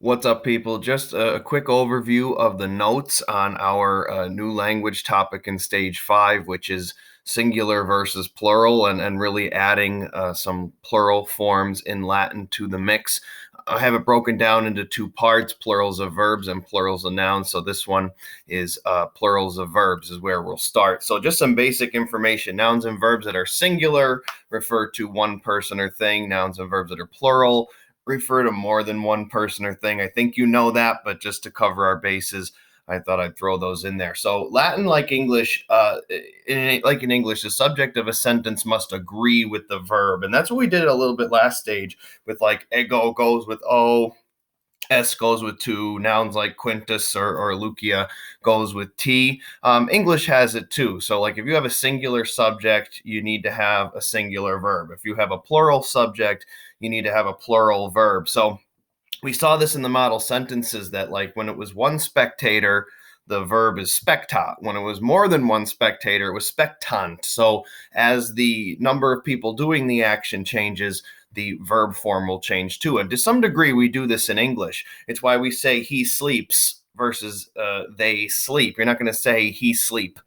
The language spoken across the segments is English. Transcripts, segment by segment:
What's up, people? Just a quick overview of the notes on our new language topic in stage 5, which is singular versus plural, and really adding some plural forms in Latin to the mix. I have it broken down into two parts, plurals of verbs and plurals of nouns. So this one is plurals of verbs is where we'll start. So just some basic information. Nouns and verbs that are singular refer to one person or thing. Nouns and verbs that are plural refer to more than one person or thing. I think you know that, but just to cover our bases, I thought I'd throw those in there. So Latin, like English, like in English, the subject of a sentence must agree with the verb. And that's what we did a little bit last stage with like ego goes with O, S goes with to. Nouns like quintus or Lucia goes with T. English has it too. So like if you have a singular subject, you need to have a singular verb. If you have a plural subject, you need to have a plural verb. So we saw this in the model sentences that like when it was one spectator, the verb is spectat. When it was more than one spectator, it was spectant. So as the number of people doing the action changes, the verb form will change too. And to some degree, we do this in English. It's why we say he sleeps versus they sleep. You're not going to say he sleep,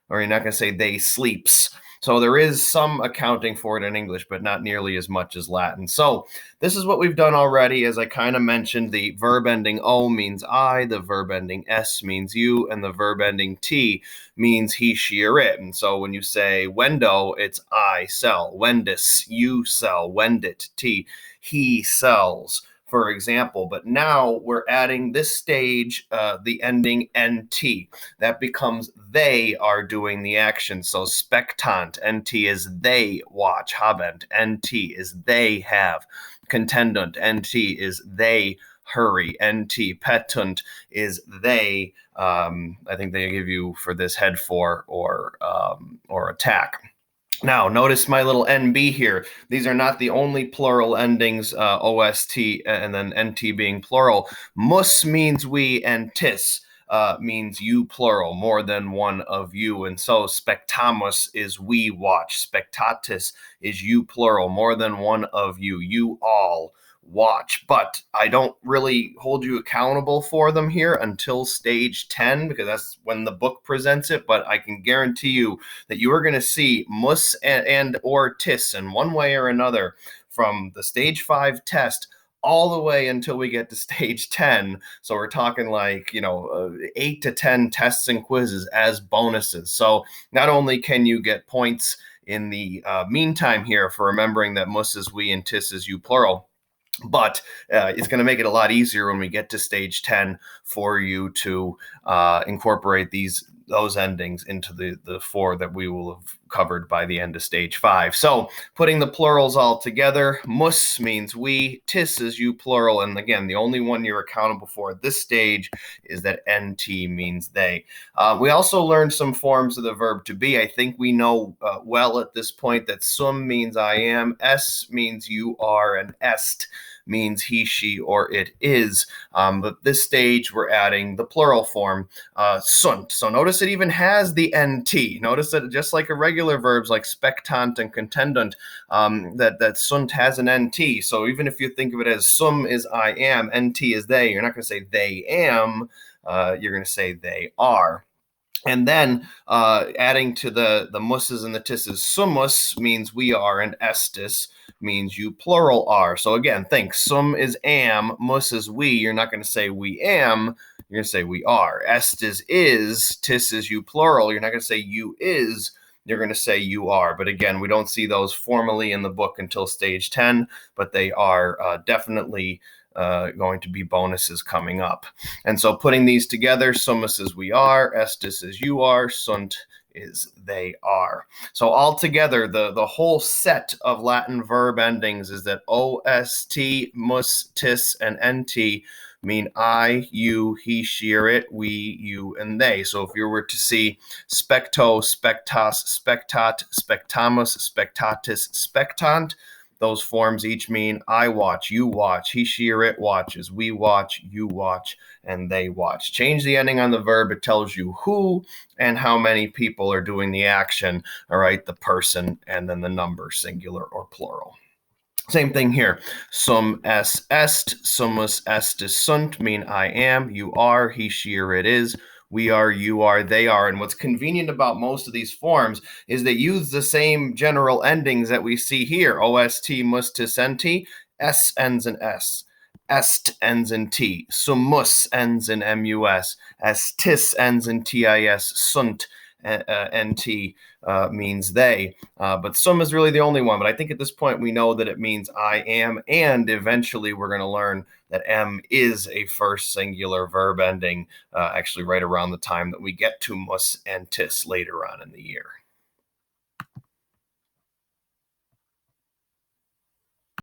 or you're not going to say they sleeps. So there is some accounting for it in English, but not nearly as much as Latin. So this is what we've done already. As I kind of mentioned, the verb ending O means I, the verb ending S means you, and the verb ending T means he, she, or it. And so when you say wendo, it's I sell. Wendis, you sell. Wendit, T, he sells, for example. But now we're adding this stage, the ending NT. That becomes they are doing the action. So spectant, NT is they watch. Habent, NT is they have. Contendant, NT is they hurry. NT, petunt is they, I think they give you for this head for or attack. Now, notice my little NB here. These are not the only plural endings, OST and then NT being plural. Mus means we, and tis means you plural, more than one of you. And so spectamus is we watch. Spectatis is you plural, more than one of you. You all watch. But I don't really hold you accountable for them here until stage 10, because that's when the book presents it. But I can guarantee you that you are going to see mus and or tis in one way or another from the stage 5 test all the way until we get to stage 10. So we're talking like, 8 to 10 tests and quizzes as bonuses. So not only can you get points in the meantime here for remembering that mus is we and tis is you plural, but it's going to make it a lot easier when we get to stage 10 for you to incorporate those endings into the 4 that we will have covered by the end of stage 5. So putting the plurals all together, mus means we, tis is you plural, and again, the only one you're accountable for at this stage is that NT means they. We also learned some forms of the verb to be. I think we know well at this point that sum means I am, s means you are, and est means he, she, or it is. But this stage, we're adding the plural form, sunt. So notice it even has the NT. Notice that just like a regular verbs like spectant and contendant, that sunt has an NT. So even if you think of it as sum is I am, NT is they, you're not going to say they am, you're going to say they are. And then adding to the musses and the tisses, sumus means we are, and estis means you plural are. So again, think sum is am, mus is we. You're not going to say we am, you're going to say we are. Est is, tis is you plural. You're not going to say you is, you're going to say you are. But again, we don't see those formally in the book until stage 10, but they are definitely going to be bonuses coming up. And so putting these together, sumus is we are, estis is you are, sunt is they are. So altogether, the whole set of Latin verb endings is that OST, mus, tis, and NT mean I, you, he, she, or it, we, you, and they. So if you were to see specto, spectas, spectat, spectamus, spectatis, spectant, those forms each mean I watch, you watch, he, she, or it watches, we watch, you watch, and they watch. Change the ending on the verb. It tells you who and how many people are doing the action, all right, the person, and then the number, singular or plural. Same thing here. Sum es est, sumus estis sunt mean I am, you are, he, she, or it is, we are, you are, they are. And what's convenient about most of these forms is they use the same general endings that we see here. Ost, mustis, enti. S ends in S. Est ends in T. Sumus ends in mus. Estis ends in tis. Sunt, nt, means they. But sum is really the only one. But I think at this point we know that it means I am, and eventually we're going to learn that am is a first singular verb ending, actually right around the time that we get to mus and tis later on in the year.